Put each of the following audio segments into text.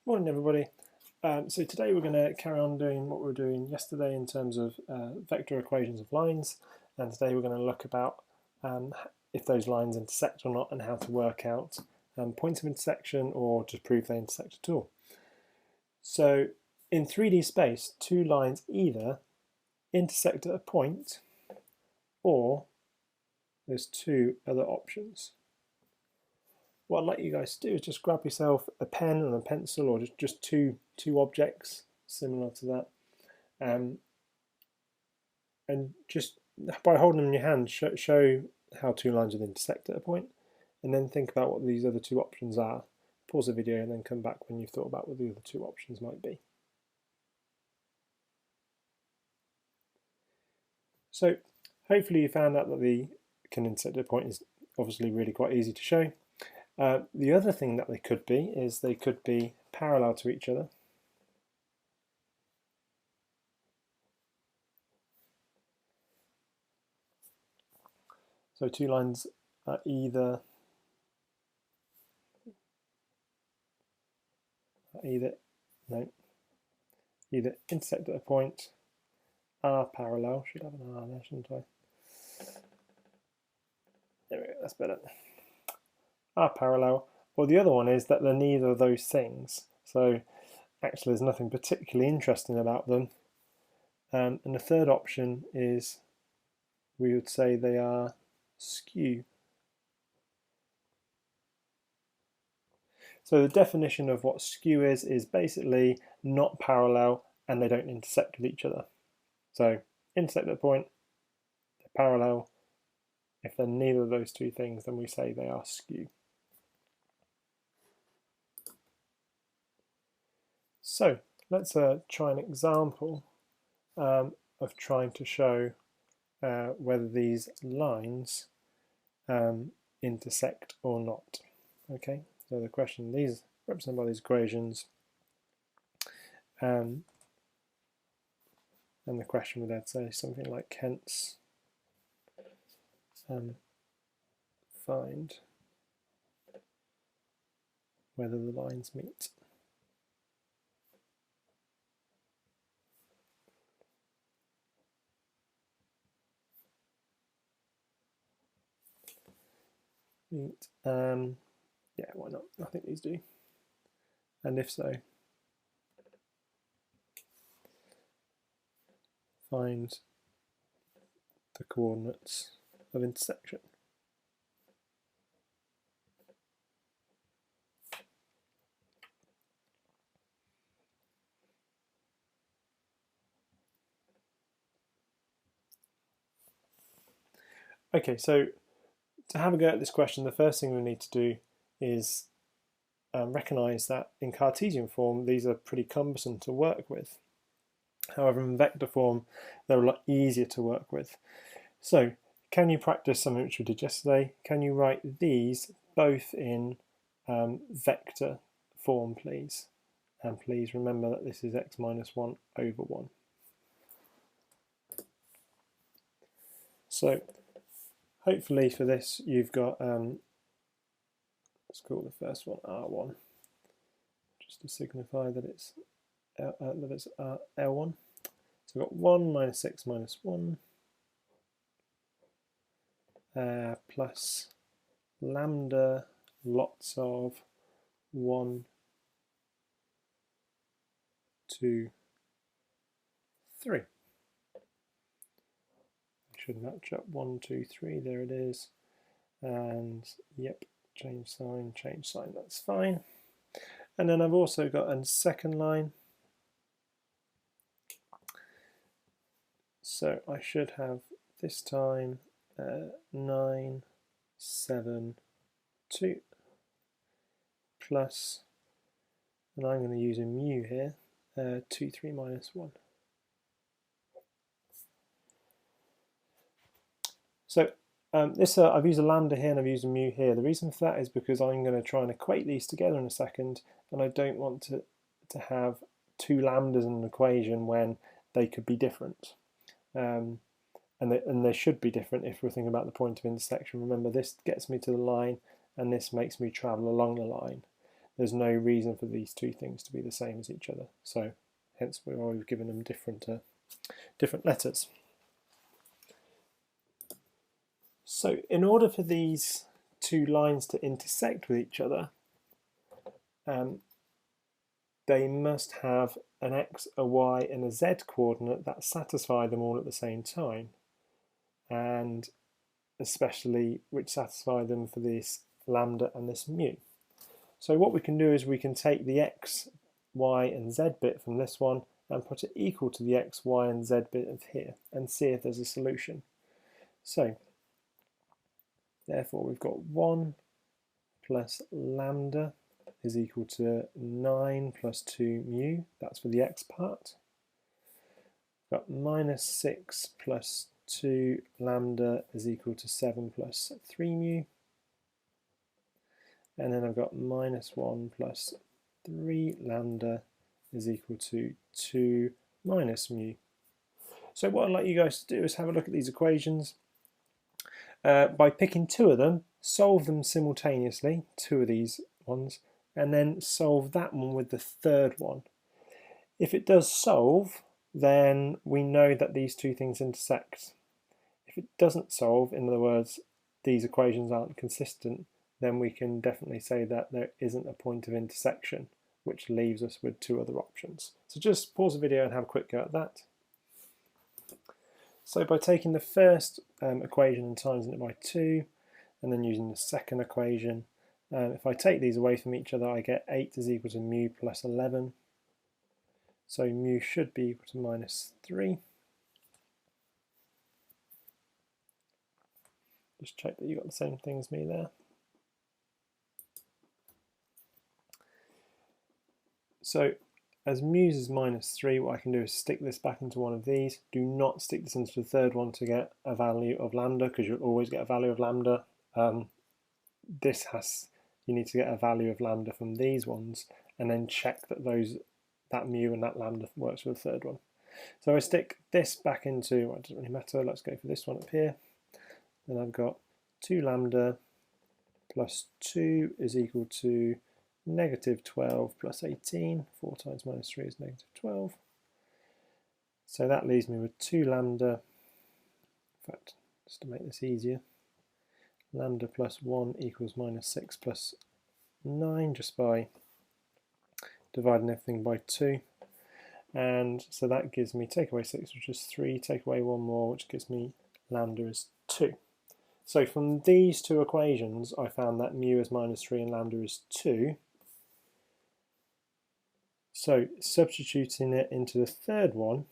Morning everybody. So today we're going to carry on doing what we were doing yesterday in terms of vector equations of lines, and today we're going to look about if those lines intersect or not and how to work out points of intersection or to prove they intersect at all. So in 3D space, two lines either intersect at a point or there's two other options. What I'd like you guys to do is just grab yourself a pen and a pencil, or just two objects similar to that, and just by holding them in your hand, show how two lines would intersect at a point, and then think about what these other two options are. Pause the video and then come back when you've thought about what the other two options might be. So hopefully you found out that the can intersect at a point is obviously really quite easy to show. The other thing that they could be is they could be parallel to each other. So two lines are either intersect at a point, are parallel. Should have an R there, shouldn't I? There we go, that's better. Are parallel, or the other one is that they're neither of those things. So actually there's nothing particularly interesting about them. And the third option is we would say they are skew. So the definition of what skew is basically not parallel and they don't intersect with each other. So intersect at a point, they're parallel. If they're neither of those two things, then we say they are skew. So let's try an example of trying to show whether these lines intersect or not. Okay, so the question, these represented by these equations, and the question would say something like hence find whether the lines meet. Yeah, why not? I think these do. And if so, find the coordinates of intersection. Okay, so to have a go at this question, the first thing we need to do is recognise that in Cartesian form these are pretty cumbersome to work with. However, in vector form they're a lot easier to work with. So can you practice something which we did yesterday? Can you write these both in vector form, please? And please remember that this is x minus 1 over 1. So hopefully for this you've got, let's call the first one R1, just to signify that it's L1. So we've got 1 minus x minus 1 plus lambda lots of 1, 2, 3. Should match up 1, 2, 3, there it is. And yep, change sign, that's fine. And then I've also got a second line. So I should have this time 9, 7, 2 plus, and I'm going to use a mu here, 2, 3 minus 1. So I've used a lambda here and I've used a mu here. The reason for that is because I'm going to try and equate these together in a second, and I don't want to have two lambdas in an equation when they could be different. And they should be different if we're thinking about the point of intersection. Remember, this gets me to the line and this makes me travel along the line. there's no reason for these two things to be the same as each other. So hence we've given them different letters. So in order for these two lines to intersect with each other, they must have an x, a y, and a z coordinate that satisfy them all at the same time, and especially which satisfy them for this lambda and this mu. So what we can do is we can take the x, y, and z bit from this one and put it equal to the x, y, and z bit of here and see if there's a solution. So therefore we've got 1 plus lambda is equal to 9 plus 2 mu, that's for the x part. We've got minus 6 plus 2 lambda is equal to 7 plus 3 mu. And then I've got minus 1 plus 3 lambda is equal to 2 minus mu. So what I'd like you guys to do is have a look at these equations. By picking two of them, solve them simultaneously, two of these ones, and then solve that one with the third one. If it does solve, then we know that these two things intersect. If it doesn't solve, in other words, these equations aren't consistent, then we can definitely say that there isn't a point of intersection, which leaves us with two other options. So just pause the video and have a quick go at that. So by taking the first equation and timesing it by 2, and then using the second equation, if I take these away from each other, I get 8 is equal to mu plus 11. So mu should be equal to minus 3. Just check that you got the same thing as me there. So as mu is minus 3, what I can do is stick this back into one of these. Do not stick this into the third one to get a value of lambda, because you'll always get a value of lambda. You need to get a value of lambda from these ones, and then check that that mu and that lambda works for the third one. So I stick this back into, well, it doesn't really matter, let's go for this one up here. Then I've got 2 lambda plus 2 is equal to negative 12 plus 18. 4 times minus 3 is negative 12. So that leaves me with 2 lambda, in fact, just to make this easier, lambda plus 1 equals minus 6 plus 9, just by dividing everything by 2. And so that gives me, take away 6, which is 3, take away 1 more, which gives me lambda is 2. So from these two equations, I found that mu is minus 3 and lambda is 2. So substituting it into the third one,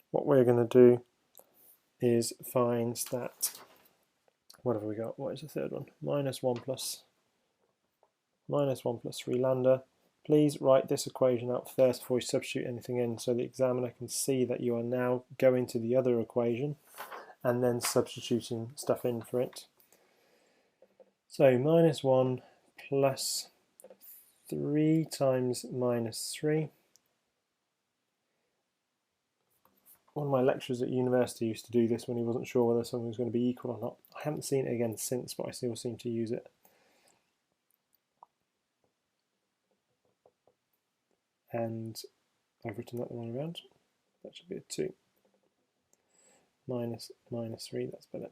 what we're going to do is find that, what have we got? What is the third one? Minus 1 plus 3 lambda. Please write this equation out first before you substitute anything in, so the examiner can see that you are now going to the other equation and then substituting stuff in for it. So minus 1 plus 3 times minus 3. One of my lecturers at university used to do this when he wasn't sure whether something was going to be equal or not. I haven't seen it again since, but I still seem to use it. And I've written that the wrong way around. That should be a 2. Minus 3, that's better.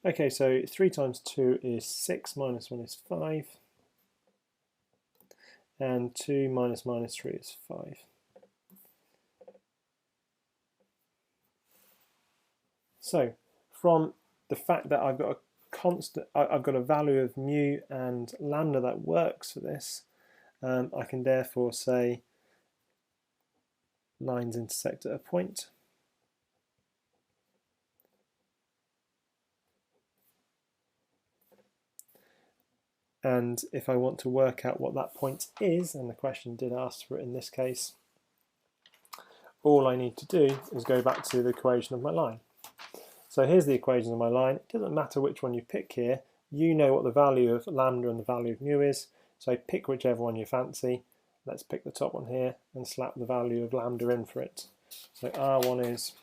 Okay, so 3 times 2 is 6, minus 1 is 5. And 2 minus 3 is 5. So from the fact that I've got a constant, I've got a value of mu and lambda that works for this, I can therefore say lines intersect at a point. And if I want to work out what that point is, and the question did ask for it in this case, all I need to do is go back to the equation of my line. So here's the equation of my line. It doesn't matter which one you pick here. You know what the value of lambda and the value of mu is. So pick whichever one you fancy. Let's pick the top one here and slap the value of lambda in for it. So R1 is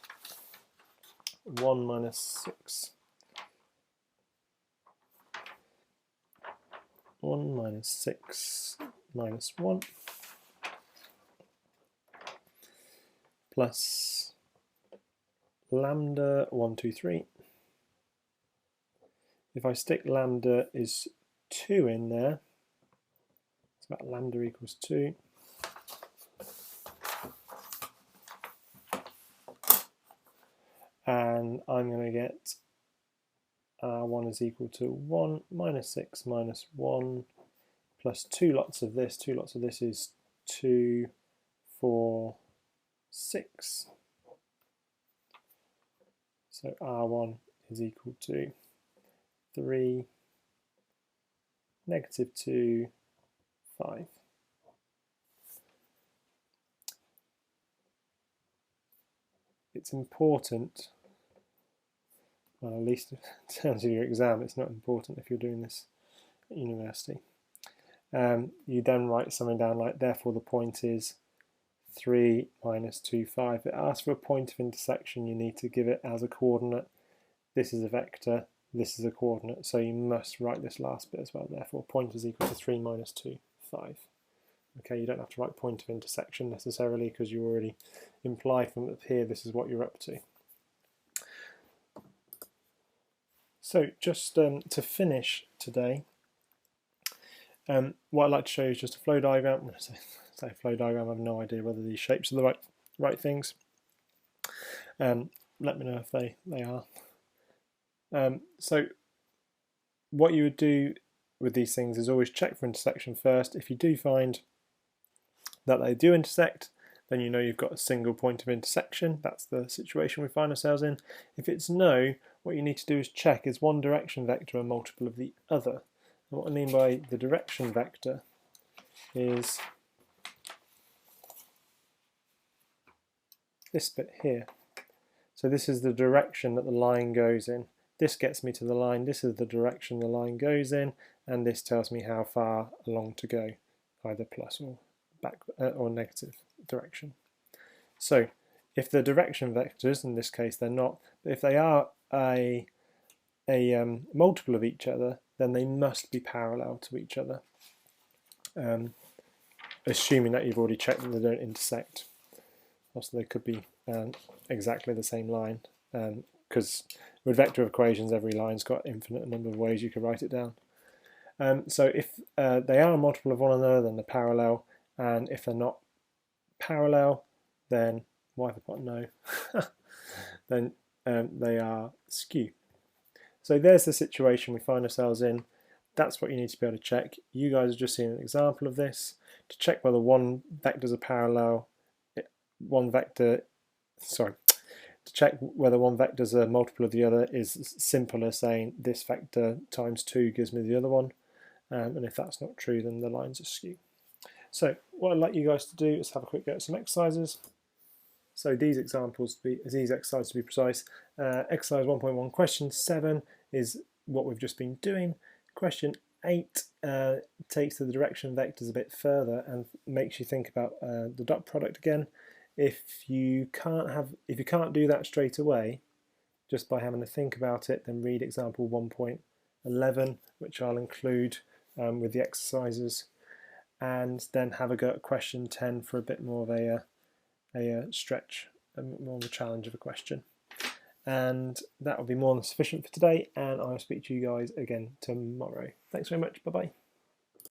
1 minus 6. 1 minus 6 minus 1 plus lambda 1, 2, 3. If I stick lambda is 2 in there, it's about lambda equals 2. And I'm going to get R1 is equal to 1 minus 6 minus 1 plus 2 lots of this. 2 lots of this is 2, 4, 6. So R1 is equal to 3, negative 2, 5. It's important, well, at least in terms of your exam, it's not important if you're doing this at university. You then write something down like, therefore the point is 3 minus 2, 5. It asks for a point of intersection. You need to give it as a coordinate. This is a vector, this is a coordinate, so you must write this last bit as well. Therefore, point is equal to 3 minus 2, 5. Okay, you don't have to write point of intersection necessarily because you already imply from up here this is what you're up to. So just to finish today, what I'd like to show you is just a flow diagram. When I say flow diagram, I have no idea whether these shapes are the right things. Let me know if they are. So what you would do with these things is always check for intersection first. If you do find that they do intersect, then you know you've got a single point of intersection. That's the situation we find ourselves in. If it's no, what you need to do is check, is one direction vector a multiple of the other? And what I mean by the direction vector is this bit here. So this is the direction that the line goes in. This gets me to the line, this is the direction the line goes in, and this tells me how far along to go, either plus or back or negative direction. So if the direction vectors, in this case they're not, but if they are a multiple of each other, then they must be parallel to each other, assuming that you've already checked that they don't intersect. Also, they could be exactly the same line, because with vector equations, every line's got an infinite number of ways you could write it down. So if they are a multiple of one another, then they're parallel, and if they're not parallel, then why have I put no? Then they are skew. So there's the situation we find ourselves in. That's what you need to be able to check. You guys have just seen an example of this. To check whether one vectors are parallel, to check whether one vector is a multiple of the other is simple as saying this vector times 2 gives me the other one, and if that's not true, then the lines are skew. So what I'd like you guys to do is have a quick go at some exercises. So these examples, these exercises to be precise, exercise 1.1 question 7 is what we've just been doing. Question 8 takes the direction vectors a bit further and makes you think about the dot product again. If you can't do that straight away, just by having to think about it, then read example 1.11, which I'll include with the exercises, and then have a go at question 10 for a bit more of a stretch, more of a challenge of a question. And that will be more than sufficient for today, and I'll speak to you guys again tomorrow. Thanks very much. Bye-bye.